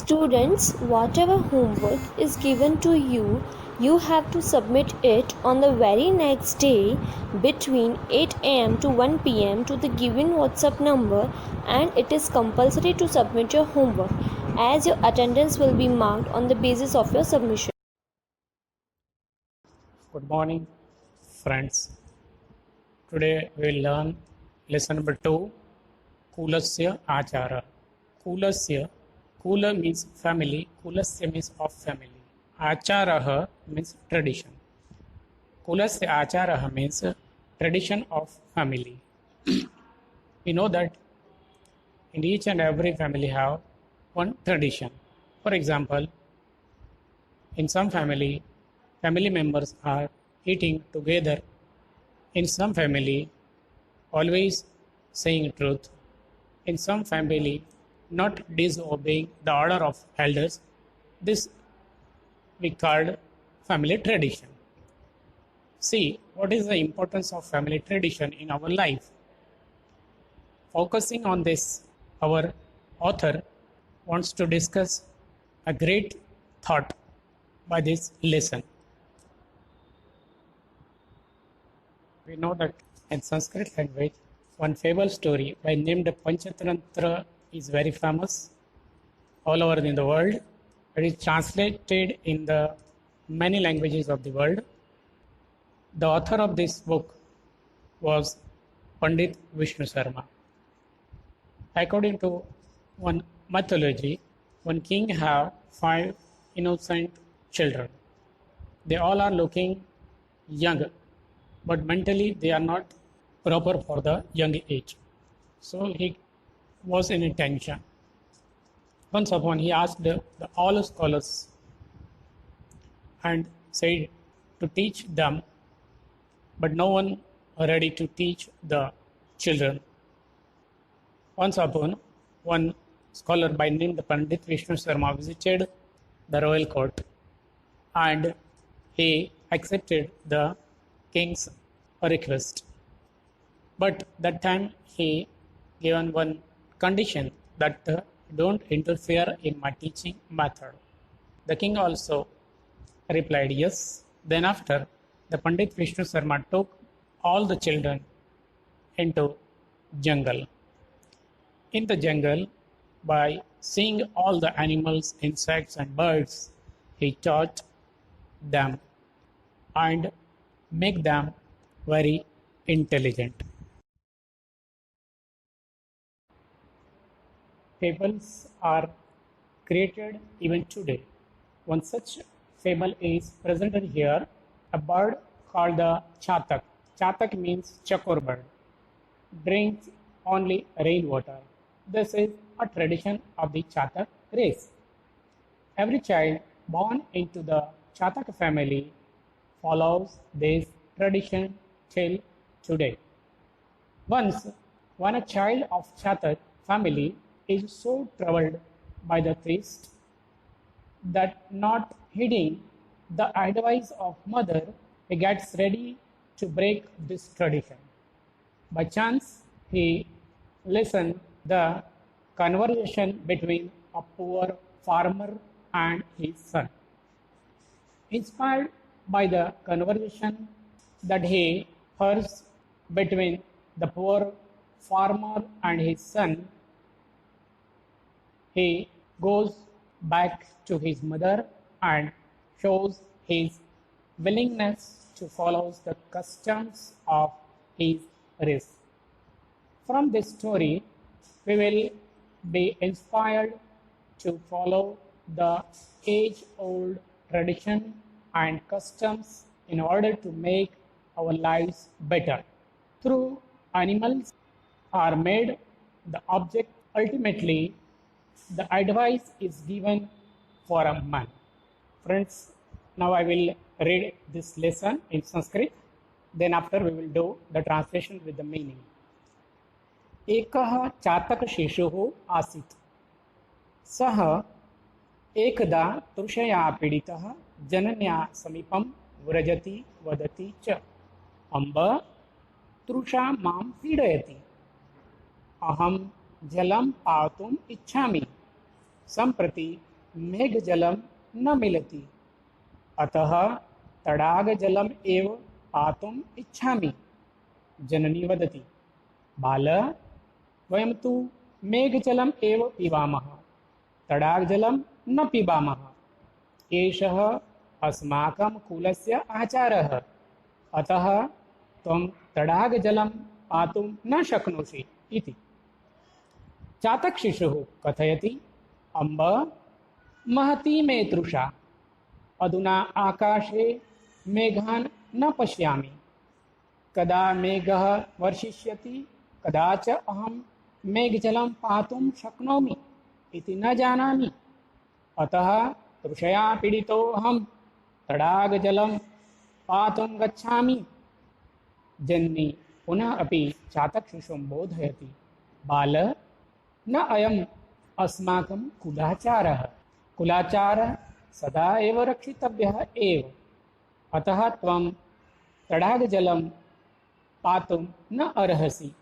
Students, whatever homework is given to you, you have to submit it on the very next day between 8 am to 1 pm to the given WhatsApp number, and it is compulsory to submit your homework as your attendance will be marked on the basis of your submission. Good morning, friends. Today we will learn lesson number 2, Kulasya Achara. Kulasya, Kula means family, Kulasya means of family. Acharaha means tradition. Kulasya Acharaha means tradition of family. We know that in each and every family have one tradition. For example, in some family members are eating together. In some family, always saying truth. In some family, not disobeying the order of elders. This we called family tradition. See, what is the importance of family tradition in our life? Focusing on this, our author wants to discuss a great thought by this lesson. We know that in Sanskrit language, one fable story by named Panchatantra is very famous all over in the world. It is translated in the many languages of the world. The author of this book was Pandit Vishnu Sarma. According to one mythology, one king have 5 innocent children. They all are looking young, but mentally they are not proper for the young age. So he was in a tension. Once upon he asked all scholars and said to teach them, but no one ready to teach the children. Once upon, one scholar by name the Pandit Vishnu Sarma visited the royal court and he accepted the king's request. But that time he given one condition that don't interfere in my teaching method. The king also replied yes. Then after, the Pandit Vishnu Sarma took all the children into jungle. In the jungle, by seeing all the animals, insects and birds, he taught them and make them very intelligent. Fables are created even today. One such fable is presented here, a bird called the chatak. Chatak means chakor bird, drinks only rainwater. This is a tradition of the chatak race. Every child born into the chatak family follows this tradition till today. Once, when a child of chatak family is so troubled by the thirst that not heeding the advice of mother, he gets ready to break this tradition. By chance, he listened the conversation between a poor farmer and his son. Inspired by the conversation that he hears between the poor farmer and his son, he goes back to his mother and shows his willingness to follow the customs of his race. From this story, we will be inspired to follow the age-old tradition and customs in order to make our lives better. Through animals are made the object, ultimately the advice is given for a man. Friends, now I will read this lesson in Sanskrit. Then after we will do the translation with the meaning. एकः चातकशिशुः आसीत्. सः एकदा तृषया पीडितः जनन्या समीपं व्रजति वदति च, अम्ब तृषा मां पीडयति, अहं जलं पातुम् इच्छामि. सम्प्रति मेघजलं न मिलति, अतः तडागजलम् एव पातुम् इच्छामि। जननी वदति, बाल, वयं तु मेघजलम् एव पिबामः, तडागजलं न पिबामः। एषः अस्माकं कुलस्य आचारः, अतः त्वं तडागजलं पातुं न शक्नोषि इति। चातकशिशुः कथयति, अम्ब, महती मे तृषा, अधुना आकाशे मेघान् न पश्यामि, कदा मेघः वर्षिष्यति, कदा च अहं मेघजलं पातुं शक्नोमि इति न जानामि, अतः तृषया पीडितोऽहं तडागजलं पातुं गच्छामि। जननी पुनः अपि चातकशिशुं बोधयति, बाल, न अयम् अस्माकं कुलाचारः, कुलाचारः सदा एव रक्षितव्यः एव, अतः त्वं तडागजलं पातुं न अर्हसि।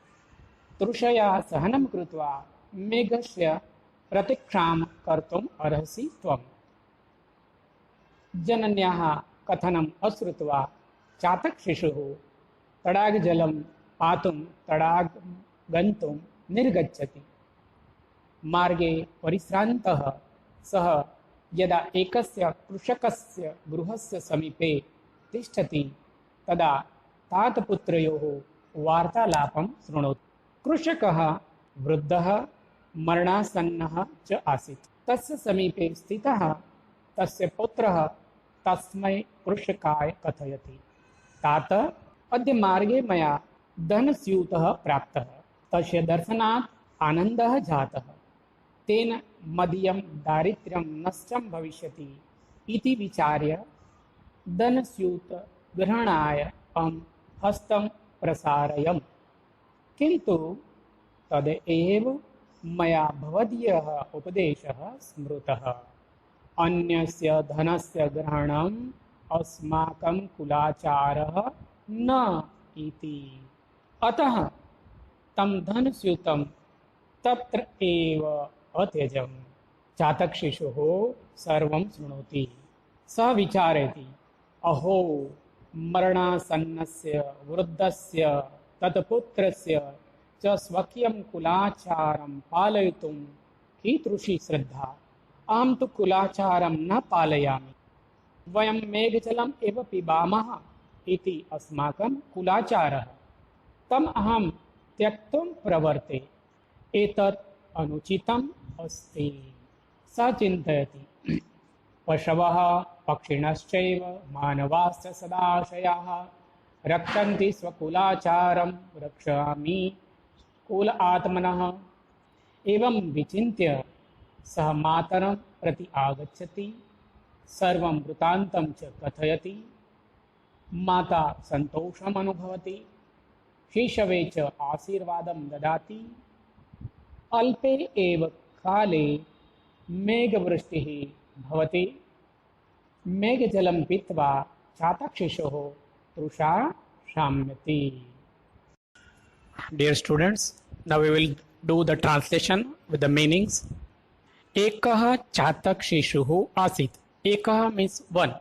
तृषया सहनं कृत्वा मेघस्य प्रतीक्षां कर्तुम् अर्हसि त्वम्। जनन्याः कथनम् अश्रुत्वा चातकशिशुः तडागजलं पातुं तडागं गन्तुं निर्गच्छति। मार्गे परिश्रान्तः सः यदा एकस्य कृषकस्य गृहस्य समीपे तिष्ठति, तदा तातपुत्रयोः वार्तालापं शृणोति। कृषकः वृद्धः मरणासन्नः च आसीत्। तस्य समीपे स्थितः तस्य पुत्रः तस्मै कृषकाय कथयति, तात, अद्य मार्गे मया धनस्यूतः प्राप्तः, तस्य दर्शनात् आनन्दः जातः, तेन मदीयं दारिद्र्यं नष्टं भविष्यति इति विचार्य धनस्यूतग्रहणाय अहं हस्तं प्रसारयम्, किन्तु तदेव मया भवदीयः उपदेशः स्मृतः, अन्यस्य धनस्य ग्रहणम् अस्माकं कुलाचारः न इति, अतः तं धनस्यूतं तत्र एव अत्यजम्। चातकशिशुः सर्वं शृणोति। सः विचारयति, अहो, मरणासन्नस्य वृद्धस्य तत्पुत्रस्य च स्वकीयं कुलाचारं पालयितुं कीदृशी श्रद्धा। अहं तु कुलाचारं न पालयामि। वयं मेघजलम् एव पिबामः इति अस्माकं कुलाचारः, तम् अहं त्यक्तुं प्रवर्ते। एतत् अनुचितम् अस्ति। सः चिन्तयति, पशवः पक्षिणश्चैव मानवाश्च सदाशयाः रक्षन्ति स्वकुलाचारं रक्षामि कुल आत्मनः। एवं विचिन्त्य सः मातरं प्रति आगच्छति, सर्वं वृत्तान्तं च कथयति। माता सन्तोषम् अनुभवति, शिशवे च आशीर्वादं ददाति। अल्पे एव काले मेघवृष्टिः भवति। मेघजलं पीत्वा चातकशिशुः तृषा शाम्यति। Dear students, now we will do the translation with the meanings. एकः चातक शिशुः आसीत्. एकः means one.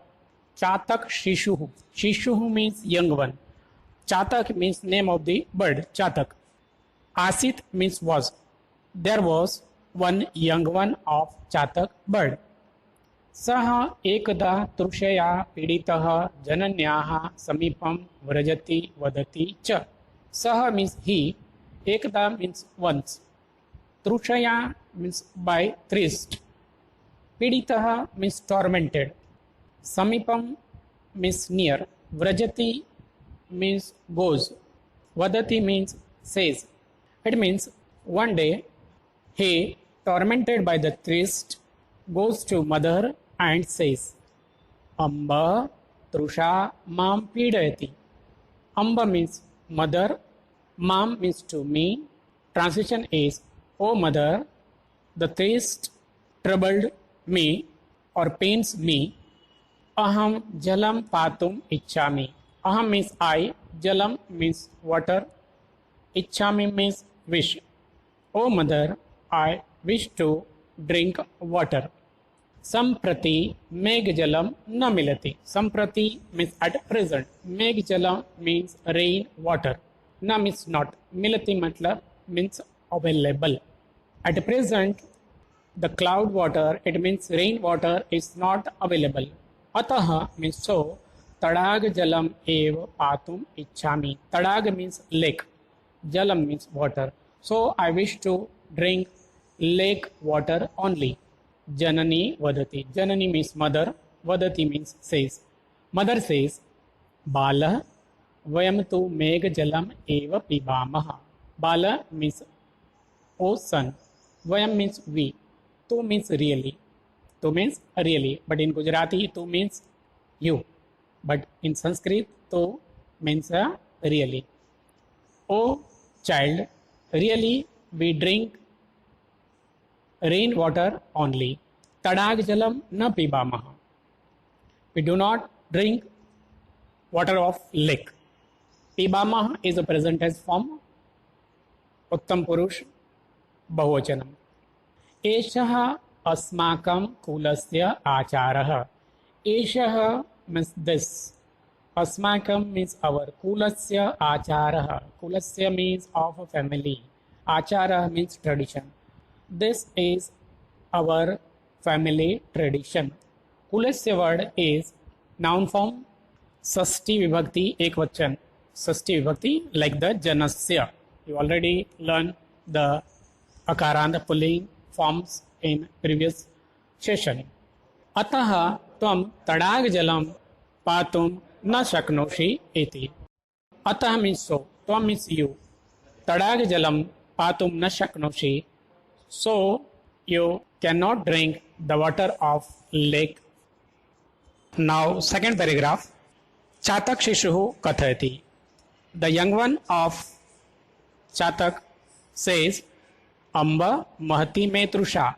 Chatak Shishuhu. Shishuhu means young one. Chatak means name of the bird. Chatak. Asit means was. There was one young one of Chatak bird. सः एकदा तृषया पीडितः जनन्याः समीपं व्रजति वदति च. सः means he. एकदा means once. तृषया means by thirst. पीडितः means tormented. Samipam means near. Vrajati means goes. Vadati means says. It means one day he, tormented by the thirst, goes to mother and says, Amba Trusha Mam Pidayati. Amba means mother. Mam means to me. Translation is, O mother, the thirst troubled me or pains me. Aham jalam patum ichchami. Aham means I, jalam means water, ichchami means wish. O mother, I wish to drink water. Samprati megjalam na milati. Samprati means at present. Megjalam means rain water. Na means not. Milati matlab means available. At present, the cloud water, it means rain water is not available. Ataha means so. Tadag jalam ev patum ichchami. Tadag means lake. Jalam means water. So I wish to drink lake water only. Janani vadati. Janani means mother. Vadati means says. Mother says, Bala vayam tu meg jalam eva pibamaha. Bala means O son. Vayam means we. Tu means really. Tu means really. But in Gujarati, tu means you. But in Sanskrit, tu means really. O child, really we drink rainwater only. Tadag jalam na pibamaha. We do not drink water of lake. Pibamaha is a present tense form. Uttam Purush बहुवचनम्. एषः अस्माकं कुलस्य आचारः. एषः means this. अस्माकं means our. कुलस्य आचारः. कुलस्य means of a family. Acharah means tradition. This is our family tradition. कुलस्य word is noun form. षष्ठी विभक्ति एकवचन. षष्ठी विभक्ति like the janasya. You already learned the akarant pulling forms in previous session. अतः त्वं तडाग जलम पातुम न शक्नोषि इति. अतः means so. त्वं means you. तडाग जलम पातुम न शक्नोषि. So you cannot drink the water of lake. Now second paragraph. चातक शिशुः कथयति. The young one of Chatak says, Amba Mahati me trusha.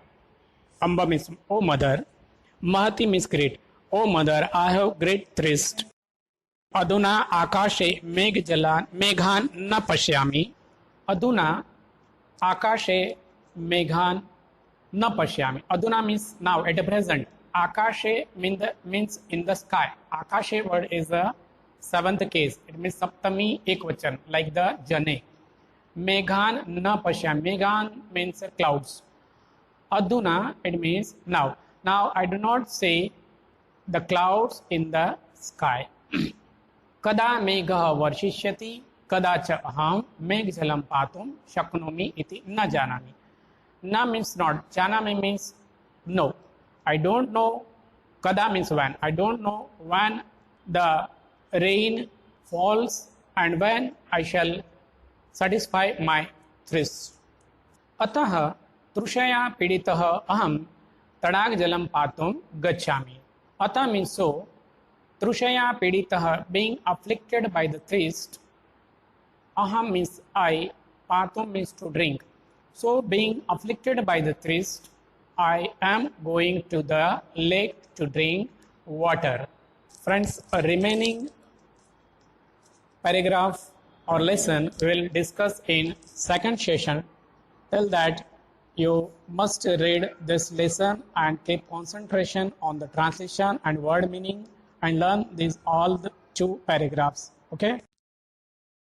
Amba means, O mother. Mahati means great. O mother, I have great thirst. Aduna akashe meghan na pashyami. Aduna akashe meghan na pashyami. Aduna means now, at the present. Akashe means in the sky. Akashe word is a seventh case. It means saptami ekvachan, like the jane. Meghan na pashyami. Meghan means clouds. Aduna, it means now. Now I do not say the clouds in the sky. Kada megha varshishyati kada cha aham megjalam patum shaknomi iti na janami. Na means not. Janami means no. I don't know. Kada means when. I don't know when the rain falls and when I shall satisfy my thirst. अतः तृषया पीड़ितः अहम तडाग जलम पातुम गच्छामि. अतः means so. तृषया पीड़ितः being afflicted by the thirst. Aham means I. Patum means to drink. So being afflicted by the thirst, I am going to the lake to drink water. Friends, a remaining paragraph or lesson we will discuss in second session. Till that, you must read this lesson and keep concentration on the translation and word meaning and learn these all the two paragraphs. Okay.